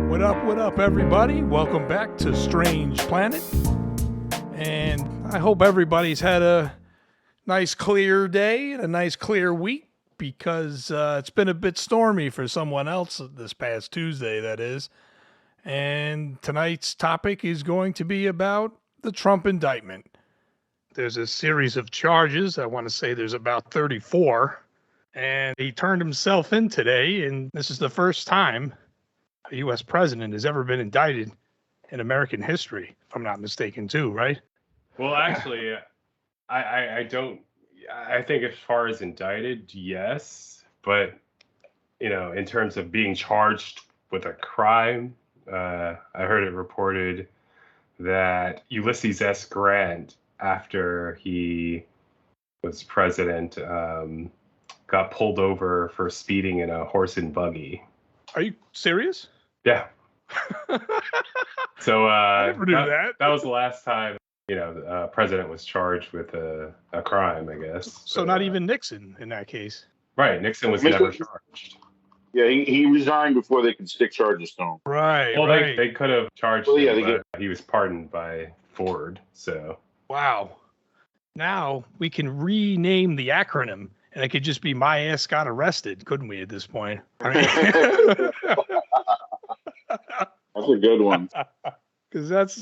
What up, everybody? Welcome back to Strange Planet. And I hope everybody's had a nice clear day and a nice clear week, because it's been a bit stormy for someone else this past Tuesday, that is. And tonight's topic is going to be about the Trump indictment. There's a series of charges. I want to say there's about 34. And he turned himself in today, and this is the first time a U.S. president has ever been indicted in American history, if I'm not mistaken, too, right? Well, actually, I don't. I think as far as indicted, yes, but in terms of being charged with a crime, I heard it reported that Ulysses S. Grant, after he was president, got pulled over for speeding in a horse and buggy. Are you serious? Yeah. So I never knew that. That was the last time president was charged with a crime, I guess. So not even Nixon in that case. Right. Nixon was never charged. Yeah, he resigned before they could stick charges to him. Right. Well, right. They could have charged him, but he was pardoned by Ford. So. Wow. Now we can rename the acronym, and it could just be "My ass got arrested," couldn't we? At this point. That's a good one. Because that's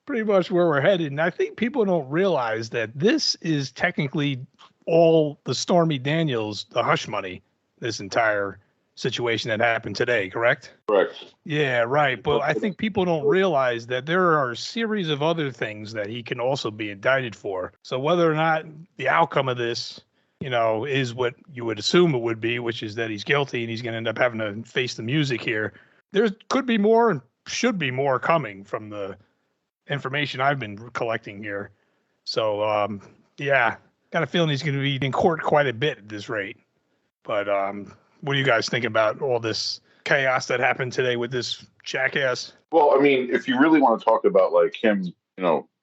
pretty much where we're headed. And I think people don't realize that this is technically all the Stormy Daniels, the hush money, this entire situation that happened today, correct? Correct. Yeah, right. But I think people don't realize that there are a series of other things that he can also be indicted for. So whether or not the outcome of this, is what you would assume it would be, which is that he's guilty and he's going to end up having to face the music here, there could be more and should be more coming from the information I've been collecting here. So, yeah, got a feeling he's going to be in court quite a bit at this rate. But what do you guys think about all this chaos that happened today with this jackass? Well, I mean, if you really want to talk about like him,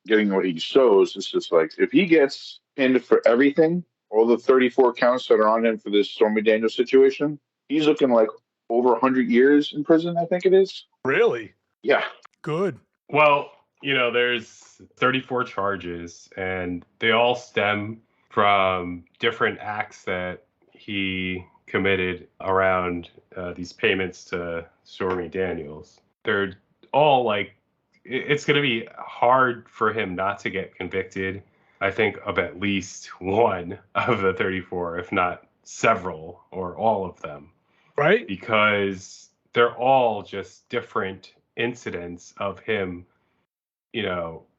getting what he shows, it's just like if he gets pinned for everything, all the 34 counts that are on him for this Stormy Daniels situation, he's looking like over 100 years in prison, I think it is. Really? Yeah. Good. Well, there's 34 charges, and they all stem from different acts that he committed around these payments to Stormy Daniels. They're all like, it's going to be hard for him not to get convicted, I think, of at least one of the 34, if not several or all of them. Right. Because they're all just different incidents of him,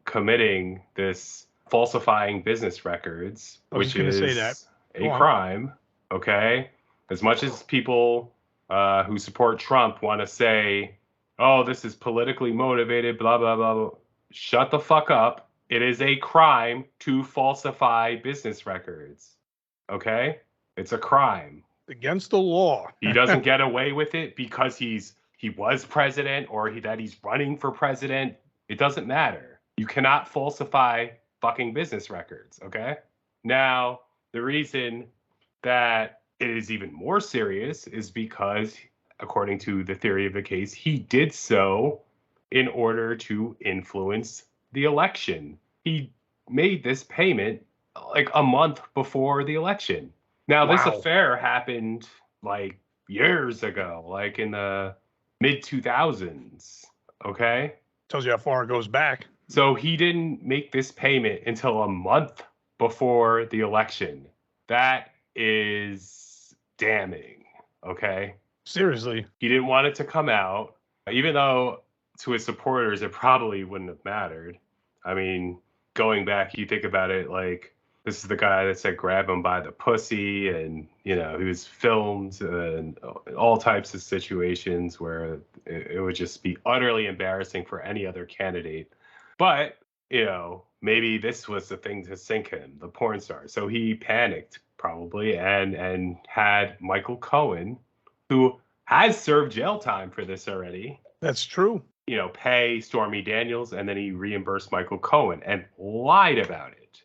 committing this falsifying business records, which is a crime. Okay. As much as people who support Trump want to say, oh, this is politically motivated, blah, blah, blah, blah. Shut the fuck up. It is a crime to falsify business records. Okay? It's a crime. Against the law. He doesn't get away with it because he was president or that he's running for president. It doesn't matter. You cannot falsify fucking business records, okay? Now, the reason that it is even more serious is because, according to the theory of the case, he did so in order to influence the election. He made this payment like a month before the election. Now, This affair happened like years ago, like in the mid-2000s, okay? Tells you how far it goes back. So he didn't make this payment until a month before the election. That is damning, okay? Seriously. He didn't want it to come out, even though to his supporters it probably wouldn't have mattered. I mean, going back, you think about it like, this is the guy that said grab him by the pussy, and, he was filmed in all types of situations where it would just be utterly embarrassing for any other candidate. But, maybe this was the thing to sink him, the porn star. So he panicked probably and had Michael Cohen, who has served jail time for this already. That's true. Pay Stormy Daniels, and then he reimbursed Michael Cohen and lied about it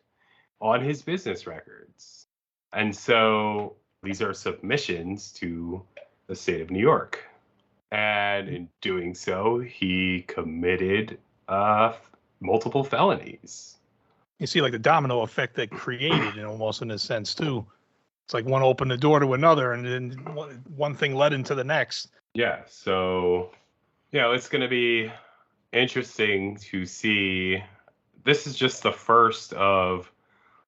on his business records. And so these are submissions to the state of New York. And in doing so, he committed multiple felonies. You see, like the domino effect that created, almost in a sense too. It's like one opened the door to another, and then one thing led into the next. Yeah. So, it's going to be interesting to see. This is just the first of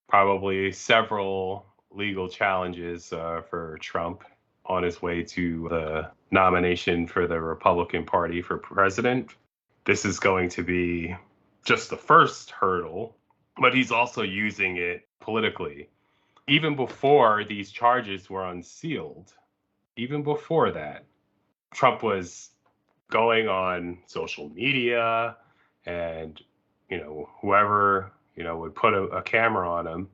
probably several legal challenges for Trump on his way to the nomination for the Republican Party for president. This is going to be just the first hurdle, but he's also using it politically. Even before these charges were unsealed, even before that, Trump was going on social media and, whoever, would put a camera on him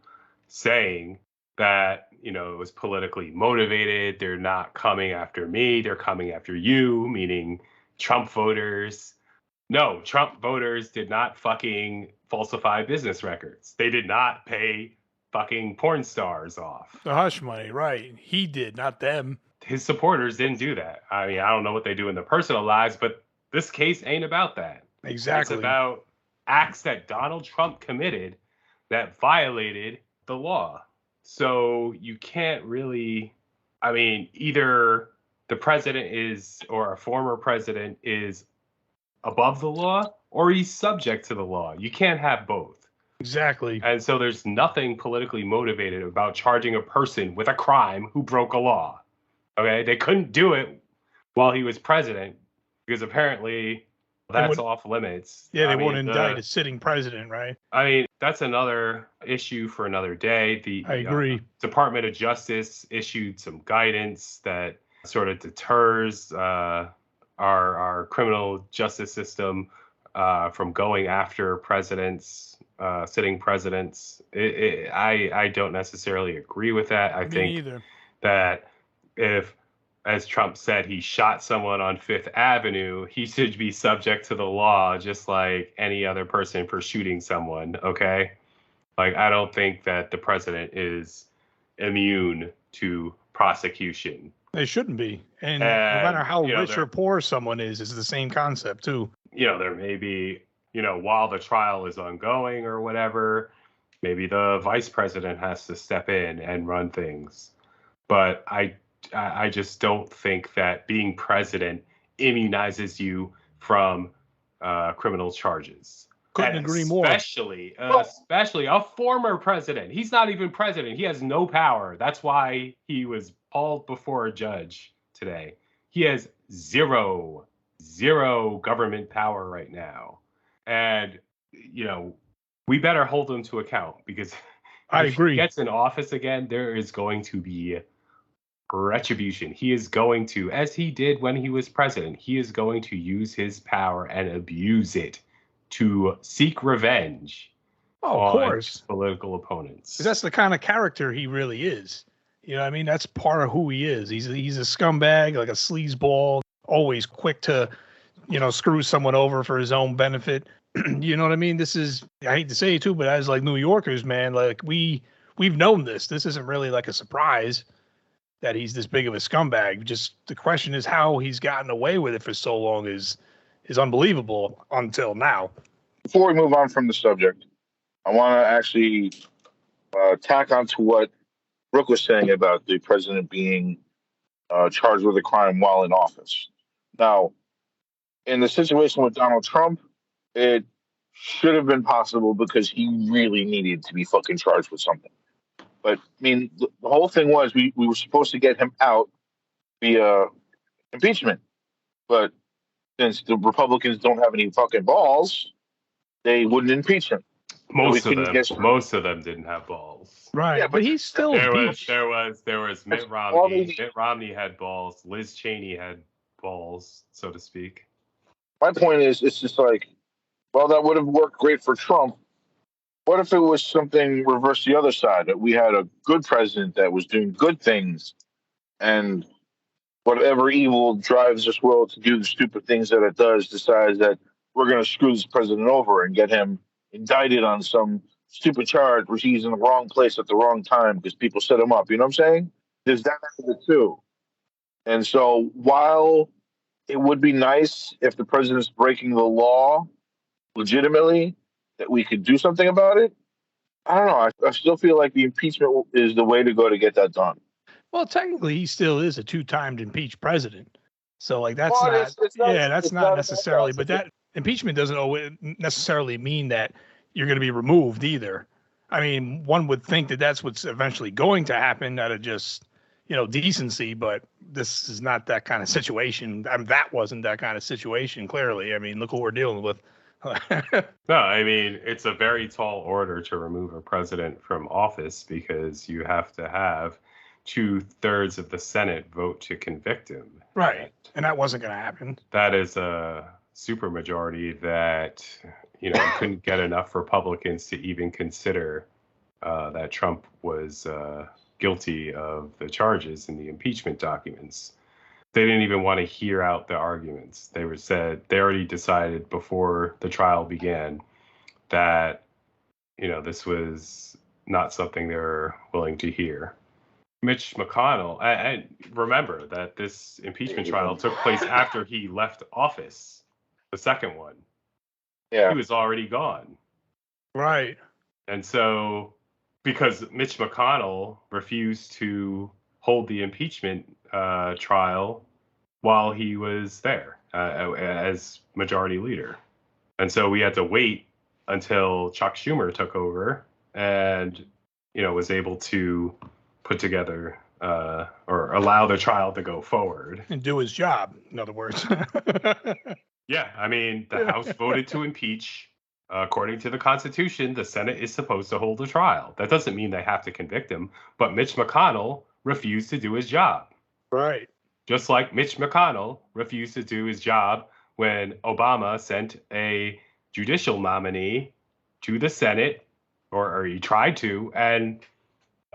saying that, it was politically motivated. They're not coming after me. They're coming after you, meaning Trump voters. No, Trump voters did not fucking falsify business records. They did not pay fucking porn stars off. The hush money, right. He did, not them. His supporters didn't do that. I mean, I don't know what they do in their personal lives, but this case ain't about that. Exactly. It's about acts that Donald Trump committed that violated the law. So you can't really, either the president is, or a former president is above the law, or he's subject to the law. You can't have both. Exactly. And so there's nothing politically motivated about charging a person with a crime who broke a law. Okay? They couldn't do it while he was president because apparently that's off limits. Yeah, they won't indict a sitting president, right? That's another issue for another day. I agree. Department of Justice issued some guidance that sort of deters our criminal justice system from going after presidents, sitting presidents. I don't necessarily agree with that. I think either. That if, as Trump said, he shot someone on Fifth Avenue, he should be subject to the law just like any other person for shooting someone, okay? Like, I don't think that the president is immune to prosecution. They shouldn't be. And no matter how rich or poor someone is, it's the same concept, too. There may be, while the trial is ongoing or whatever, maybe the vice president has to step in and run things. But I just don't think that being president immunizes you from criminal charges. Couldn't agree more. Especially a former president. He's not even president. He has no power. That's why he was hauled before a judge today. He has zero government power right now. And, we better hold him to account because I if agree. he gets in office again, there is going to be retribution. He is going to, as he did when he was president, he is going to use his power and abuse it to seek revenge on his political opponents. That's the kind of character he really is. That's part of who he is. He's a scumbag, like a sleazeball, always quick to, screw someone over for his own benefit. You know what I mean? This is, I hate to say it too, but as like New Yorkers, man, like we've known this. This isn't really like a surprise that he's this big of a scumbag. Just the question is how he's gotten away with it for so long is unbelievable until now. Before we move on from the subject, I want to actually tack on to what Rook was saying about the president being charged with a crime while in office. Now, in the situation with Donald Trump, it should have been possible because he really needed to be fucking charged with something. But, the whole thing was we were supposed to get him out via impeachment. But since the Republicans don't have any fucking balls, they wouldn't impeach him. Most of them didn't have balls. Right, yeah, but he's still there was Mitt Romney. Mitt Romney had balls. Liz Cheney had balls, so to speak. My point is, it's just like, well, that would have worked great for Trump. What if it was something reverse the other side? That we had a good president that was doing good things, and whatever evil drives this world to do the stupid things that it does decides that we're going to screw this president over and get him indicted on some stupid charge where he's in the wrong place at the wrong time because people set him up. You know what I'm saying? There's that end of it too. And so while it would be nice if the president's breaking the law legitimately, that we could do something about it, I don't know. I still feel like the impeachment is the way to go to get that done. Well, technically, he still is a two-timed impeached president. So, like, that's Well, not, it's not, that's it's not not necessarily, but that impeachment doesn't always necessarily mean that you're going to be removed either. I mean, one would think that that's what's eventually going to happen out of just, decency, but this is not that kind of situation. I mean, that wasn't that kind of situation, clearly. I mean, look what we're dealing with. No, I mean, it's a very tall order to remove a president from office because you have to have 2/3 of the Senate vote to convict him. Right. And that wasn't going to happen. That is a supermajority that, couldn't get enough Republicans to even consider that Trump was guilty of the charges in the impeachment documents. They didn't even want to hear out the arguments. They already decided before the trial began that, this was not something they were willing to hear. Mitch McConnell, and remember that this impeachment trial took place after he left office, the second one. Yeah. He was already gone. Right. And so, because Mitch McConnell refused to hold the impeachment trial while he was there as majority leader. And so we had to wait until Chuck Schumer took over and, was able to put together or allow the trial to go forward. And do his job, in other words. Yeah, I mean, the House voted to impeach. According to the Constitution, the Senate is supposed to hold a trial. That doesn't mean they have to convict him, but Mitch McConnell refused to do his job. Right. Just like Mitch McConnell refused to do his job when Obama sent a judicial nominee to the Senate, or he tried to, and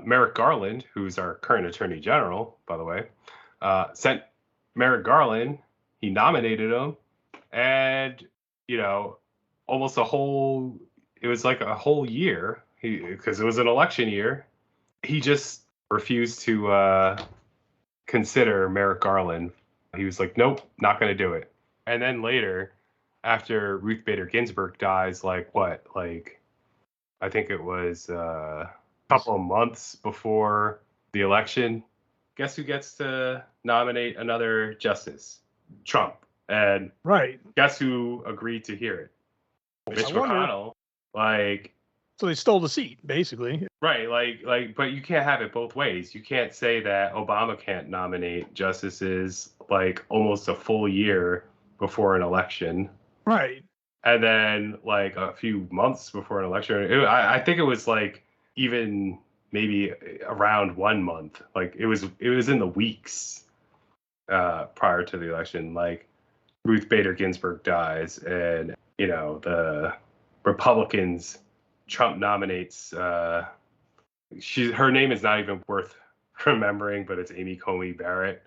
Merrick Garland, who's our current Attorney General, by the way, sent Merrick Garland, he nominated him, and, almost it was like a whole year, because it was an election year, he just refused to consider Merrick Garland. He was like, nope, not going to do it. And then later, after Ruth Bader Ginsburg dies, I think it was a couple of months before the election, guess who gets to nominate another justice? Trump. And right. Guess who agreed to hear it? Mitch McConnell. So they stole the seat, basically. Right, but you can't have it both ways. You can't say that Obama can't nominate justices almost a full year before an election. Right. And then a few months before an election. I think it was even maybe around 1 month. It was in the weeks prior to the election. Ruth Bader Ginsburg dies, and the Republicans, Trump nominates. Her name is not even worth remembering, but it's Amy Coney Barrett.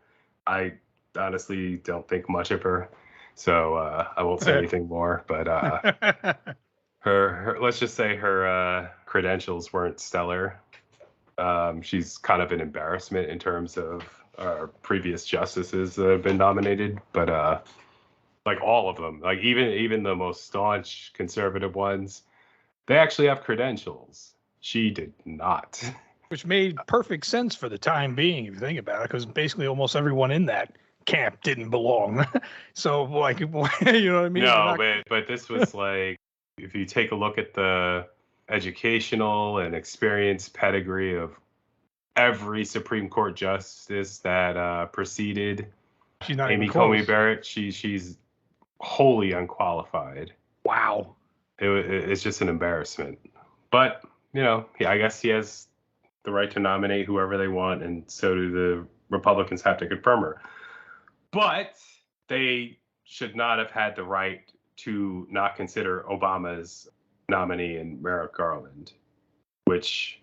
I honestly don't think much of her, so I won't say anything more. But her let's just say her credentials weren't stellar. She's kind of an embarrassment in terms of previous justices that have been nominated, but all of them, even the most staunch conservative ones, they actually have credentials. She did not. Which made perfect sense for the time being, if you think about it, because basically almost everyone in that camp didn't belong. So, you know what I mean? No, but this was if you take a look at the educational and experience pedigree of every Supreme Court justice that preceded Amy Coney Barrett, she's wholly unqualified. Wow. It's just an embarrassment. But, I guess he has the right to nominate whoever they want, and so do the Republicans have to confirm her. But they should not have had the right to not consider Obama's nominee in Merrick Garland, which,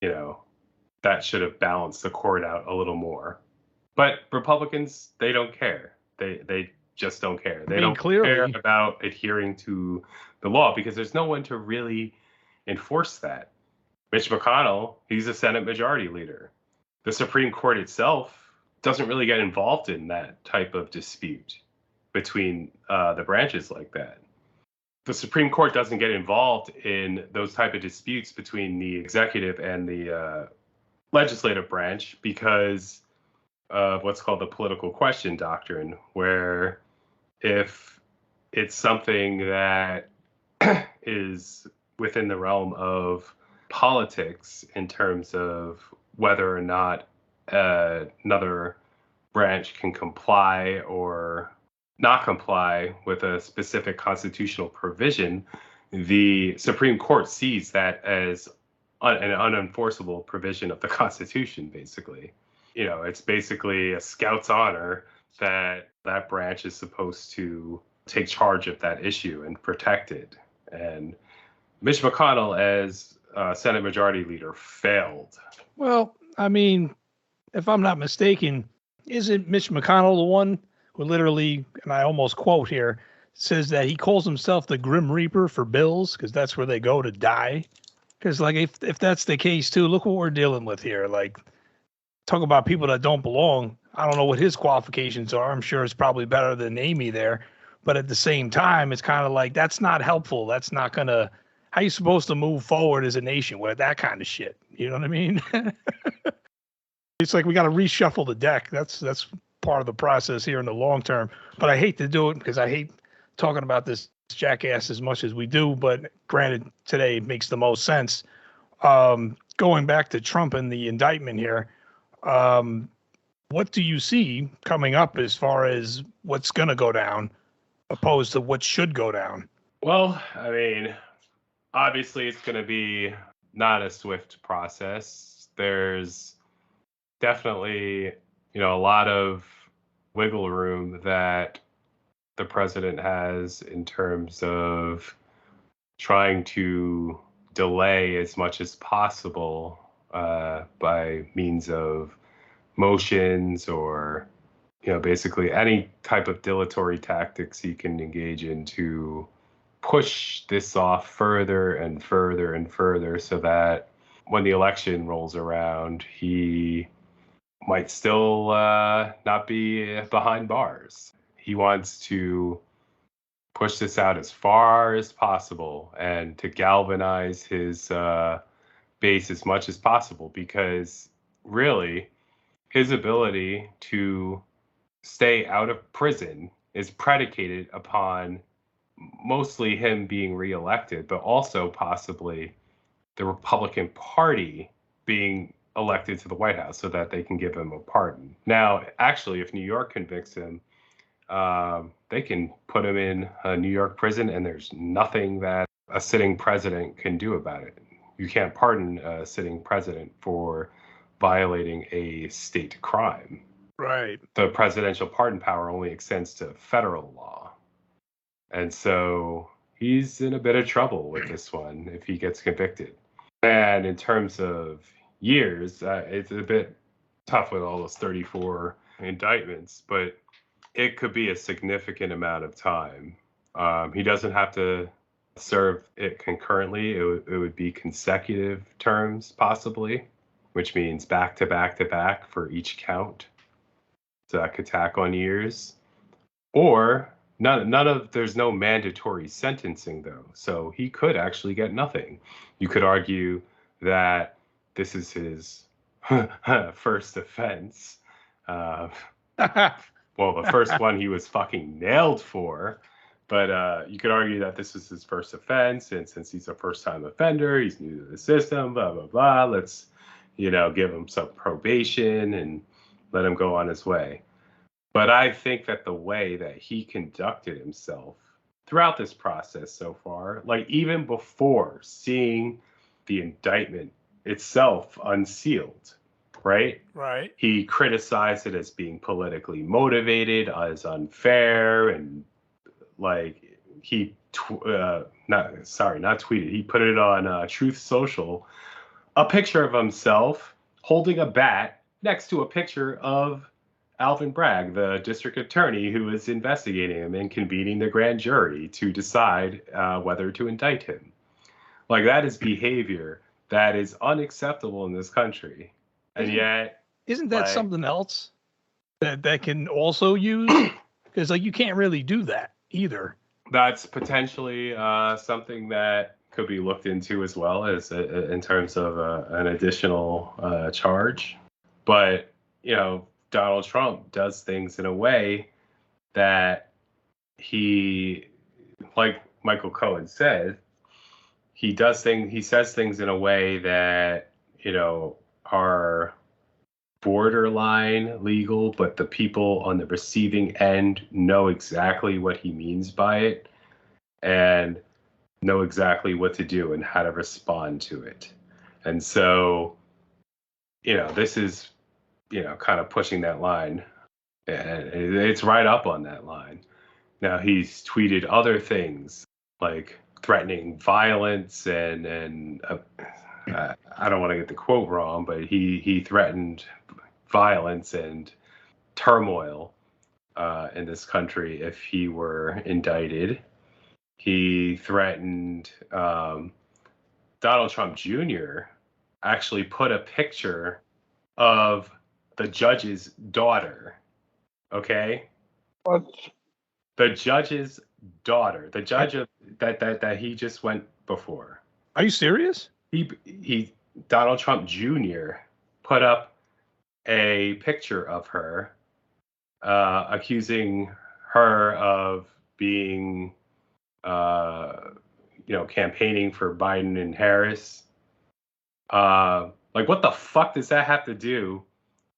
that should have balanced the court out a little more. But Republicans, they don't care. They just don't care. They don't care about adhering to the law because there's no one to really enforce that. Mitch McConnell, he's a Senate Majority Leader. The Supreme Court itself doesn't really get involved in that type of dispute between the branches like that. The Supreme Court doesn't get involved in those type of disputes between the executive and the legislative branch because of what's called the political question doctrine, where if it's something that is within the realm of politics in terms of whether or not another branch can comply or not comply with a specific constitutional provision, the Supreme Court sees that as an unenforceable provision of the Constitution, basically. It's basically a scout's honor that that branch is supposed to take charge of that issue and protect it. And Mitch McConnell, as Senate Majority Leader, failed. Well, I mean, if I'm not mistaken, isn't Mitch McConnell the one who literally, and I almost quote here, says that he calls himself the Grim Reaper for bills because that's where they go to die? Because, like, if that's the case, too, look what we're dealing with here. Like, talk about people that don't belong. I don't know what his qualifications are. I'm sure it's probably better than Amy there. But at the same time, it's kind of like, that's not helpful. That's not going to, how you supposed to move forward as a nation with that kind of shit? You know what I mean? It's like we got to reshuffle the deck. That's part of the process here in the long term. But I hate to do it because I hate talking about this jackass as much as we do. But granted, today it makes the most sense. Going back to Trump and the indictment here, what do you see coming up as far as what's going to go down opposed to what should go down? Well, I mean, obviously it's going to be not a swift process. There's definitely, a lot of wiggle room that the president has in terms of trying to delay as much as possible by means of motions or, basically any type of dilatory tactics he can engage in to push this off further and further and further so that when the election rolls around, he might still not be behind bars. He wants to push this out as far as possible and to galvanize his base as much as possible, because really his ability to stay out of prison is predicated upon mostly him being reelected, but also possibly the Republican Party being elected to the White House so that they can give him a pardon. Now, actually, if New York convicts him, they can put him in a New York prison, and there's nothing that a sitting president can do about it. You can't pardon a sitting president for violating a state crime. Right. The presidential pardon power only extends to federal law. And so he's in a bit of trouble with this one if he gets convicted. And in terms of years, it's a bit tough with all those 34 indictments, but it could be a significant amount of time. He doesn't have to serve it concurrently. It would be consecutive terms, possibly, which means back to back to back for each count. So that could tack on years. Or there's no mandatory sentencing, though. So he could actually get nothing. You could argue that this is his first offense. Well, the first one he was fucking nailed for. But you could argue that this is his first offense. And since he's a first-time offender, he's new to the system, blah, blah, blah. Let's, give him some probation and let him go on his way. But I think that the way that he conducted himself throughout this process so far, like even before seeing the indictment itself unsealed, right? Right. He criticized it as being politically motivated, as unfair, and like he not tweeted. He put it on Truth Social, a picture of himself holding a bat next to a picture of Alvin Bragg, the district attorney who is investigating him and convening the grand jury to decide whether to indict him. Like, that is behavior that is unacceptable in this country. And yet, isn't that like, something else that can also use? Because like you can't really do that either. that's potentially something that could be looked into as well as in terms of an additional charge. But, Donald Trump does things in a way that he, like Michael Cohen said, he says things in a way that, are borderline legal, but the people on the receiving end know exactly what he means by it and know exactly what to do and how to respond to it. And so, this is, kind of pushing that line. And it's right up on that line. Now, he's tweeted other things like threatening violence and I don't want to get the quote wrong, but he threatened violence and turmoil in this country if he were indicted. He threatened Donald Trump Jr. actually put a picture of the judge's daughter. Okay? What? The judge's daughter, the judge of that he just went before. Are you serious? He Donald Trump Jr. put up a picture of her, accusing her of being, campaigning for Biden and Harris. Like, what the fuck does that have to do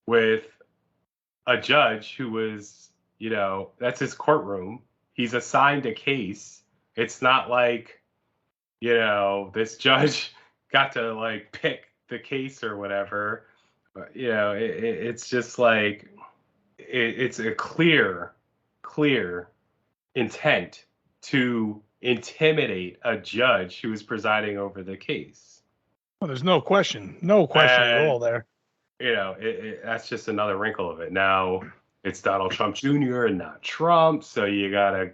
with a judge who was, that's his courtroom. He's assigned a case. It's not like, this judge got to like pick the case or whatever. But, it's just like, it's a clear intent to intimidate a judge who is presiding over the case. Well, there's no question at all there. That's just another wrinkle of it. Now it's Donald Trump Jr. and not Trump, so you gotta,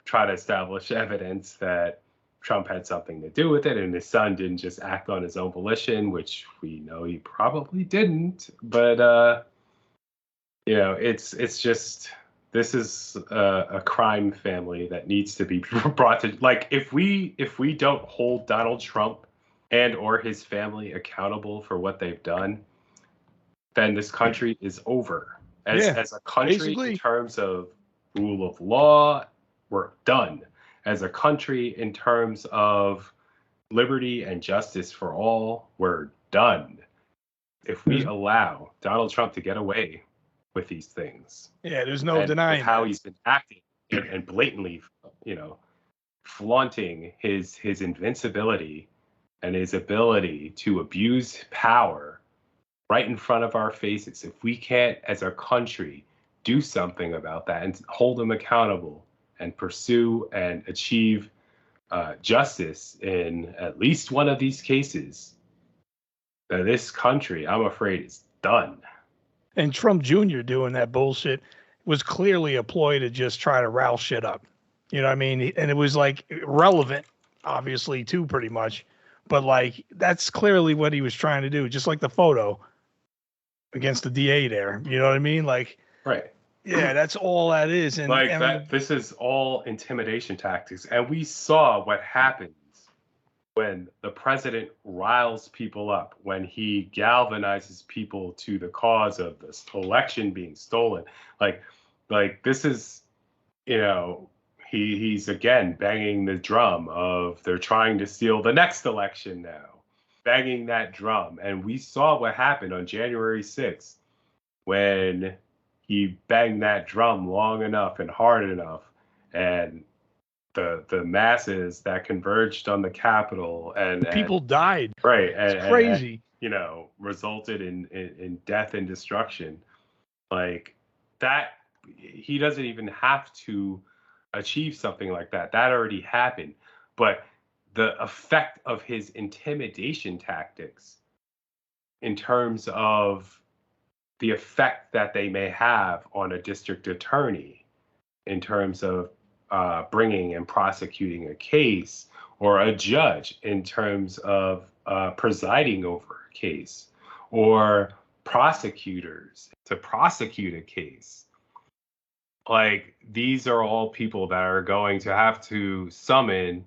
try to establish evidence that Trump had something to do with it, and his son didn't just act on his own volition, which we know he probably didn't. But it's just, this is a crime family that needs to be brought to, like, if we don't hold Donald Trump and or his family accountable for what they've done, then this country is over. As a country, basically. In terms of rule of law, we're done. As a country, in terms of liberty and justice for all, we're done. If we allow Donald Trump to get away with these things. Yeah, there's no denying how he's been acting and blatantly, flaunting his invincibility and his ability to abuse power right in front of our faces. If we can't, as a country, do something about that and hold him accountable and pursue and achieve justice in at least one of these cases, then this country, I'm afraid, is done. And Trump Jr. doing that bullshit was clearly a ploy to just try to rile shit up. You know what I mean? And it was like relevant, obviously, too, pretty much. But like, that's clearly what he was trying to do. Just like the photo against the DA there. You know what I mean? Like, right. Yeah, that's all that is. And like that, this is all intimidation tactics. And we saw what happens when the president riles people up, when he galvanizes people to the cause of this election being stolen. Like this is, he's again banging the drum of they're trying to steal the next election now, banging that drum. And we saw what happened on January 6th when he banged that drum long enough and hard enough, and the masses that converged on the Capitol and people died. Right. It's crazy. And, resulted in death and destruction. Like that, he doesn't even have to achieve something like that. That already happened. But the effect of his intimidation tactics in terms of the effect that they may have on a district attorney in terms of bringing and prosecuting a case, or a judge in terms of presiding over a case, or prosecutors to prosecute a case. Like, these are all people that are going to have to summon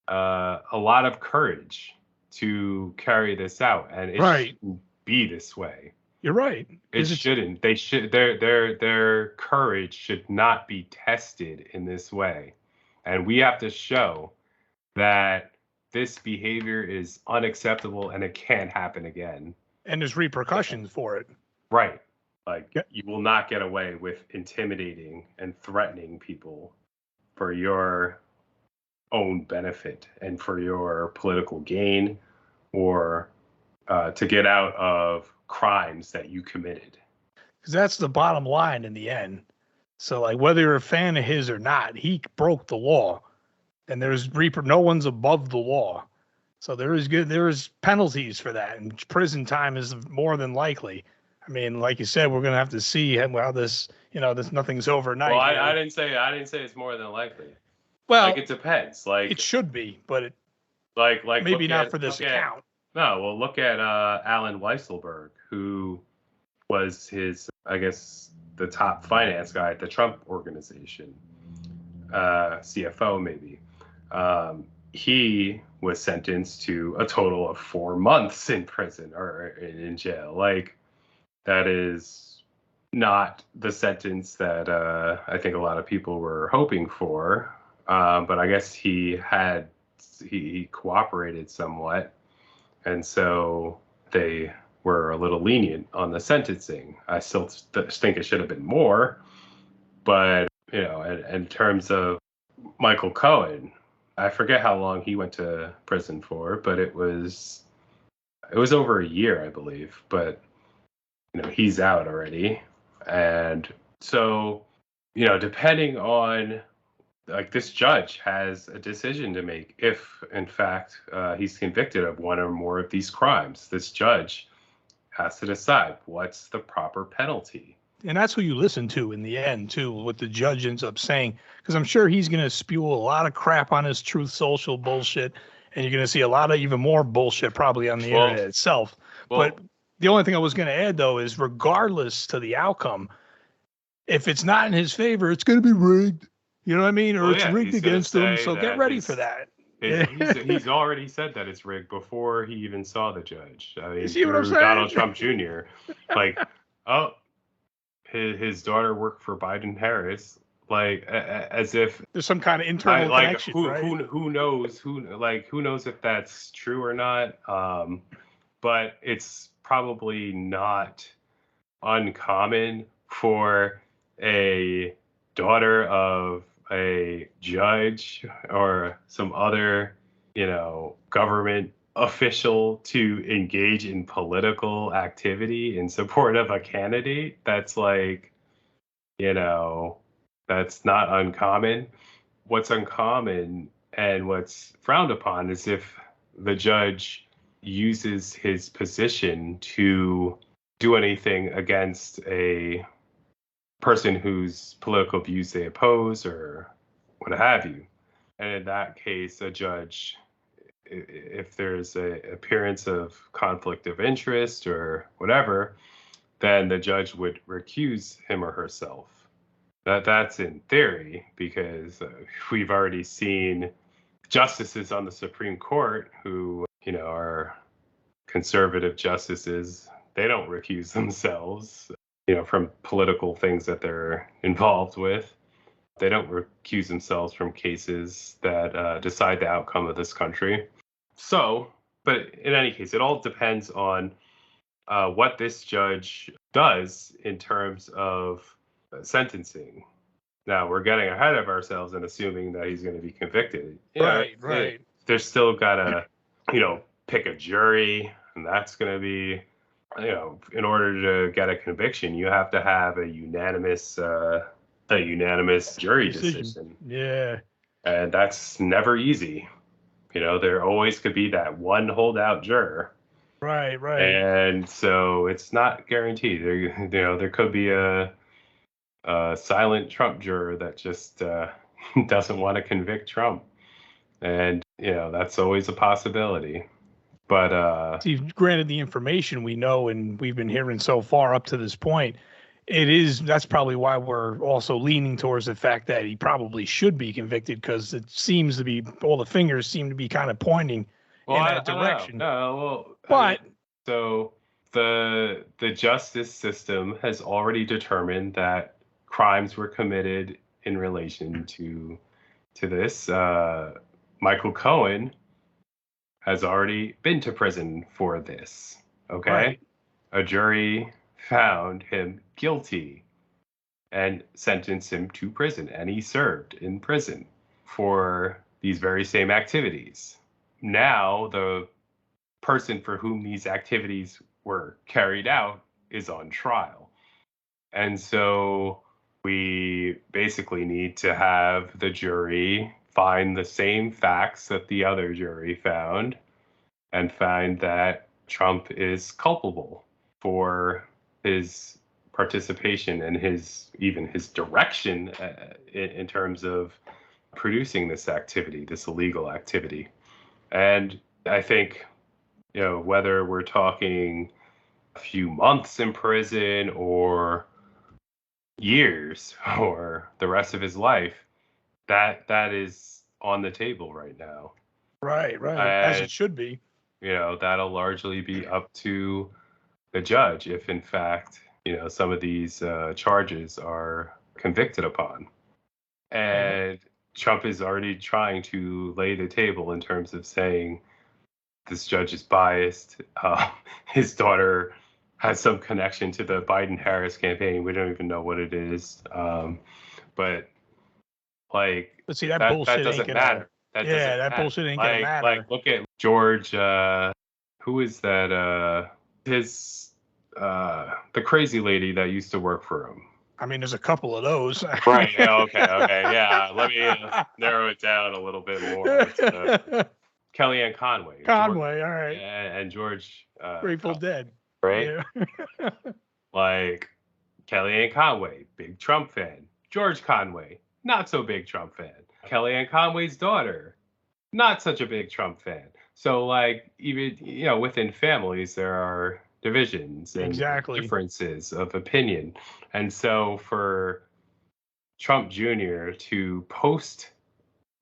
a lot of courage to carry this out, and it Right. shouldn't be this way. You're right. It 'Cause shouldn't. They should. Their courage should not be tested in this way, and we have to show that this behavior is unacceptable and it can't happen again. and there's repercussions for it. Right. Like, Yeah. you will not get away with intimidating and threatening people for your own benefit and for your political gain, or to get out of crimes that you committed. Because that's the bottom line in the end. So, like, whether you're a fan of his or not, he broke the law, and no one's above the law. So there is penalties for that, and prison time is more than likely. I mean, like you said, we're gonna have to see how this, this nothing's overnight. Well, I didn't say it's more than likely. Well, Like, it depends. Like, it should be, but it like maybe not for this account. No, well, look at Alan Weisselberg, who was I guess, the top finance guy at the Trump organization, CFO maybe. He was sentenced to a total of 4 months in prison or in jail. Like, that is not the sentence that I think a lot of people were hoping for. But I guess he cooperated somewhat, and so they were a little lenient on the sentencing. I still think it should have been more, but in terms of Michael Cohen, I forget how long he went to prison for, but it was over a year, I believe. But he's out already, and so depending on, like, this judge has a decision to make. If in fact he's convicted of one or more of these crimes, this judge has to decide what's the proper penalty. And that's who you listen to in the end, too, what the judge ends up saying. Because I'm sure he's going to spew a lot of crap on his Truth Social bullshit, and you're going to see a lot of even more bullshit probably on the internet itself. But the only thing I was going to add, though, is regardless to the outcome, if it's not in his favor, it's going to be rigged. You know what I mean? Or it's rigged against him. So get ready for that. He's already said that it's rigged before he even saw the judge. I mean, you see what I'm through saying? Donald Trump Jr. Like, his daughter worked for Biden Harris, like, as if there's some kind of internal connection, right? Who knows if that's true or not? But it's probably not uncommon for a daughter of a judge or some other, government official to engage in political activity in support of a candidate. That's like, that's not uncommon. What's uncommon and what's frowned upon is if the judge uses his position to do anything against a person whose political views they oppose or what have you. And in that case, a judge, if there's an appearance of conflict of interest or whatever, then the judge would recuse him or herself. That's in theory, because we've already seen justices on the Supreme Court who, are conservative justices. They don't recuse themselves, from political things that they're involved with. They don't recuse themselves from cases that decide the outcome of this country. So, but in any case, it all depends on what this judge does in terms of sentencing. Now, we're getting ahead of ourselves and assuming that he's going to be convicted. Right. They're still got to, pick a jury, and that's going to be, in order to get a conviction, you have to have a unanimous jury decision. Yeah. And that's never easy. There always could be that one holdout juror. Right. And so it's not guaranteed. There could be a silent Trump juror that just doesn't want to convict Trump. And that's always a possibility. But See, granted, the information we know and we've been hearing so far up to this point, that's probably why we're also leaning towards the fact that he probably should be convicted, because it seems to be all the fingers seem to be kind of pointing well, in I that don't direction. know. No, well, But so the justice system has already determined that crimes were committed in relation to this. Michael Cohen has already been to prison for this. Okay, right, a jury found him guilty and sentenced him to prison, and he served in prison for these very same activities. Now the person for whom these activities were carried out is on trial. And so we basically need to have the jury find the same facts that the other jury found and find that Trump is culpable for his participation and even his direction in terms of producing this activity, this illegal activity. And I think, whether we're talking a few months in prison or years or the rest of his life, that is on the table right now. right, as it should be. That'll largely be up to the judge if, in fact, some of these charges are convicted upon. And Trump is already trying to lay the table in terms of saying this judge is biased. His daughter has some connection to the Biden-Harris campaign. We don't even know what it is. But see, that bullshit doesn't ain't matter. That bullshit ain't gonna matter. Like, look at George. Who is that? The crazy lady that used to work for him. I mean, there's a couple of those. Right. Okay. Yeah. Let me narrow it down a little bit more. Kellyanne Conway. Conway, all right. And George. Grateful Dead. Right? Yeah. Like, Kellyanne Conway, big Trump fan. George Conway, not so big Trump fan. Kellyanne Conway's daughter, not such a big Trump fan. So, even, within families, there are divisions and differences of opinion. And so for Trump Jr. to post,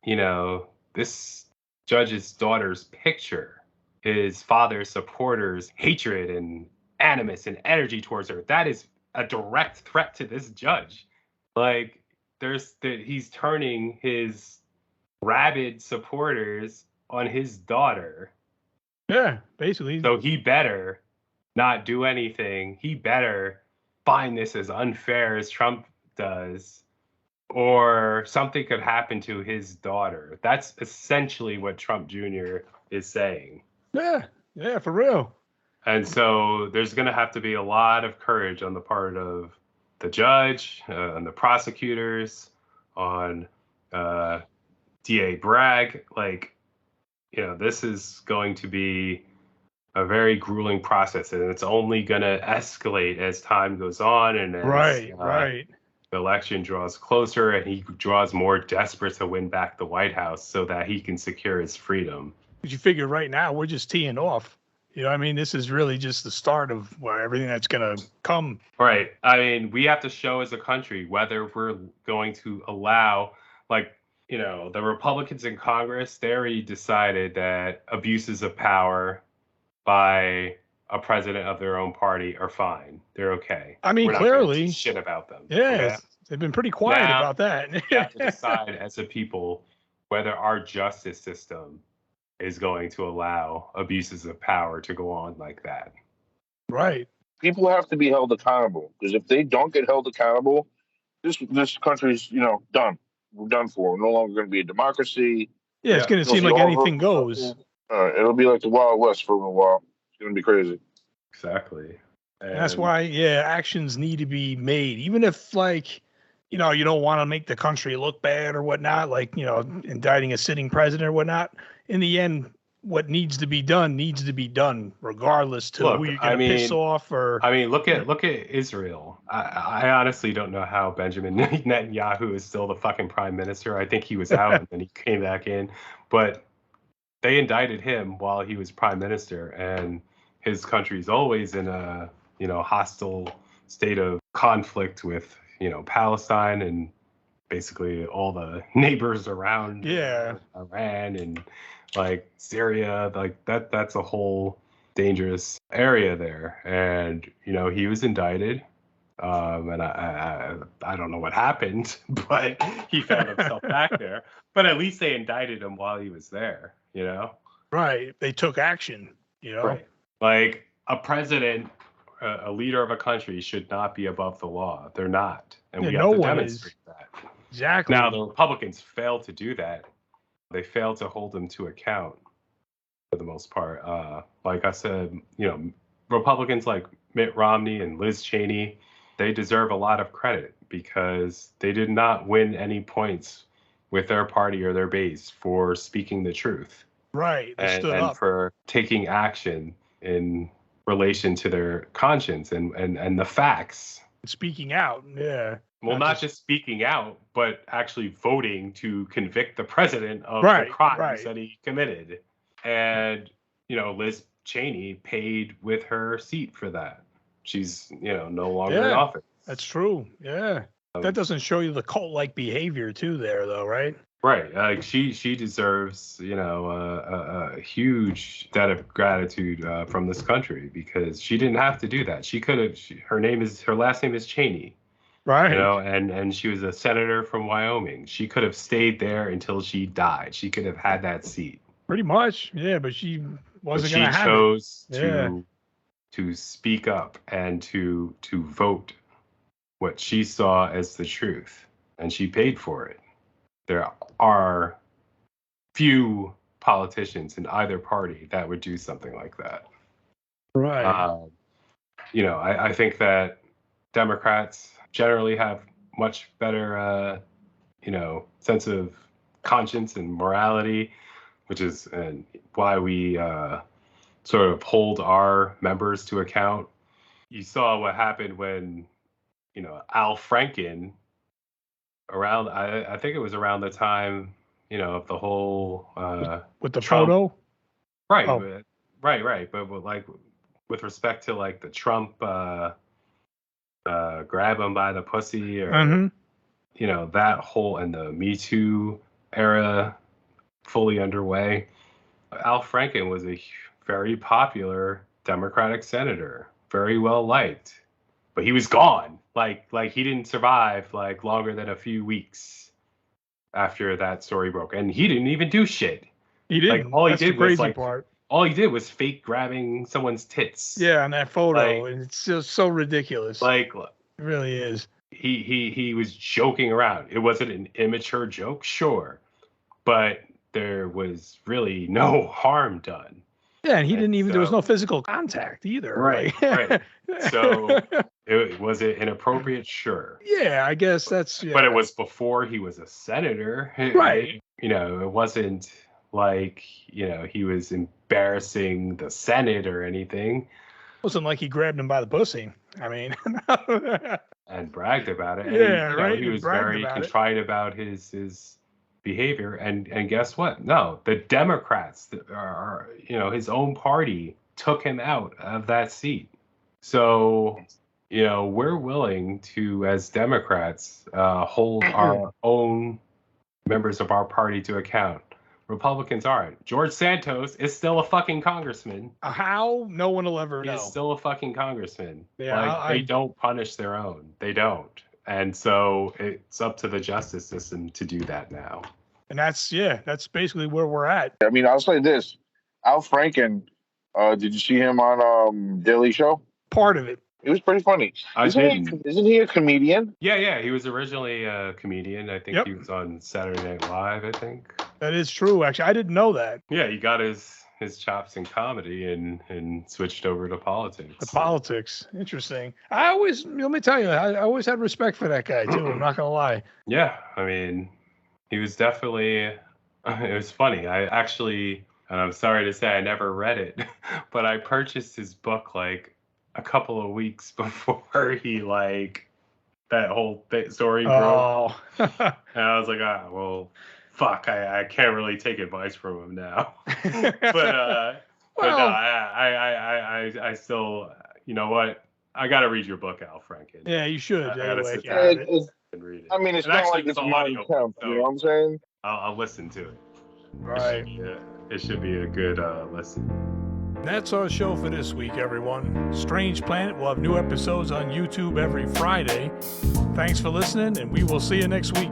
this judge's daughter's picture, his father's supporters' hatred and animus and energy towards her, that is a direct threat to this judge. He's turning his rabid supporters on his daughter. Yeah, basically. So he better not do anything. He better find this as unfair as Trump does, or something could happen to his daughter. That's essentially what Trump Jr. is saying. Yeah, for real. And so there's going to have to be a lot of courage on the part of the judge, and the prosecutors, on DA Bragg. This is going to be a very grueling process, and it's only going to escalate as time goes on and as right. The election draws closer and he draws more desperate to win back the White House so that he can secure his freedom. But you figure right now we're just teeing off. This is really just the start of everything that's going to come. Right. I mean, we have to show as a country whether we're going to allow, the Republicans in Congress, they already decided that abuses of power by a president of their own party are fine. They're okay. I mean, clearly, shit about them. Yeah, they've been pretty quiet about that. We have to decide as a people whether our justice system is going to allow abuses of power to go on like that. Right. People have to be held accountable, because if they don't get held accountable, this country's done. We're done for. We're no longer going to be a democracy. Yeah, it's going to seem like anything goes. It'll be like the Wild West for a little while. It's going to be crazy. Exactly. And that's why, actions need to be made, even if you don't want to make the country look bad or whatnot, indicting a sitting president or whatnot. In the end, what needs to be done, regardless to who you're going to piss off. Look at Israel. I honestly don't know how Benjamin Netanyahu is still the fucking prime minister. I think he was out and then he came back in. But they indicted him while he was prime minister, and his country's always in a hostile state of conflict with Palestine and basically all the neighbors around Yeah. Iran and like Syria, like that's a whole dangerous area there. And he was indicted, and I don't know what happened, but he found himself back there. But at least they indicted him while he was there, Right. They took action, Right. Like a president, a leader of a country should not be above the law. They're not, and Yeah, we no have to one demonstrate is. that. Exactly. Now, the Republicans failed to do that. They failed to hold him to account for the most part. Like I said, Republicans like Mitt Romney and Liz Cheney, they deserve a lot of credit because they did not win any points with their party or their base for speaking the truth. Right. They stood and up. for taking action in relation to their conscience and the facts. Speaking out. Yeah. Well, not just speaking out, but actually voting to convict the president of Right, the crimes right. that he committed. And, Liz Cheney paid with her seat for that. She's, no longer in Yeah. office. That's true. Yeah. That doesn't show you the cult-like behavior too there, though, right? Right. Like she deserves, a huge debt of gratitude from this country because she didn't have to do that. She could have. Her last name is Cheney. Right. And she was a senator from Wyoming. She could have stayed there until she died. She could have had that seat. Pretty much. Yeah, but she wasn't going to have it. She chose Yeah. to speak up and to vote what she saw as the truth, and she paid for it. There are few politicians in either party that would do something like that. Right. I think that Democrats generally have much better, sense of conscience and morality, which is why we sort of hold our members to account. You saw what happened when, Al Franken, around, I think it was around the time, of the whole with the Trump, photo? right, Oh. right, but like with respect to like the Trump grab him by the pussy or that whole, and the Me Too era fully underway. Al Franken was a very popular Democratic senator, very well liked, but he was gone. Like he didn't survive like longer than a few weeks after that story broke, and he didn't even do shit. He didn't. Like all That's he did the crazy was like part. all he did was fake grabbing someone's tits. Yeah, on that photo, Like, and it's just so ridiculous. Like it really is. He was joking around. It wasn't an immature joke, sure, but there was really no harm done. Yeah, and he didn't even. There was no physical contact either. Right, right. So was it inappropriate? Sure. Yeah, I guess that's. Yeah. But it was before he was a senator, right? It wasn't like he was embarrassing the Senate or anything. It wasn't like he grabbed him by the pussy. I mean, and bragged about it. Yeah, and, right. He was very contrite about his behavior, and guess what? No, the Democrats are his own party took him out of that seat. So we're willing to, as Democrats, hold our own members of our party to account. Republicans aren't. George Santos is still a fucking congressman. How? No one will ever know. He's still a fucking congressman. Yeah, they don't punish their own. They don't. And so it's up to the justice system to do that now. And that's basically where we're at. I mean, I'll say this. Al Franken, did you see him on Daily Show? Part of it. It was pretty funny. Isn't he a comedian? Yeah. He was originally a comedian. I think he was on Saturday Night Live, I think. That is true, actually. I didn't know that. Yeah, he got his chops in comedy and switched over to politics. Politics. Interesting. Let me tell you, I always had respect for that guy, too. I'm not going to lie. Yeah, I mean, he was definitely, it was funny. I actually, and I'm sorry to say I never read it, but I purchased his book like a couple of weeks before he that whole story broke. And I was like, well, fuck, I can't really take advice from him now. But no, Well- I still, you know what? I got to read your book, Al Franken. Yeah, you should. I gotta Anyway, sit you down have it. and read it. I mean, it's And not actually, like it's an my audio attempt. book, You know what I'm saying? I'll listen to it. Right. It should be a good listen. That's our show for this week, everyone. Strange Planet will have new episodes on YouTube every Friday. Thanks for listening, and we will see you next week.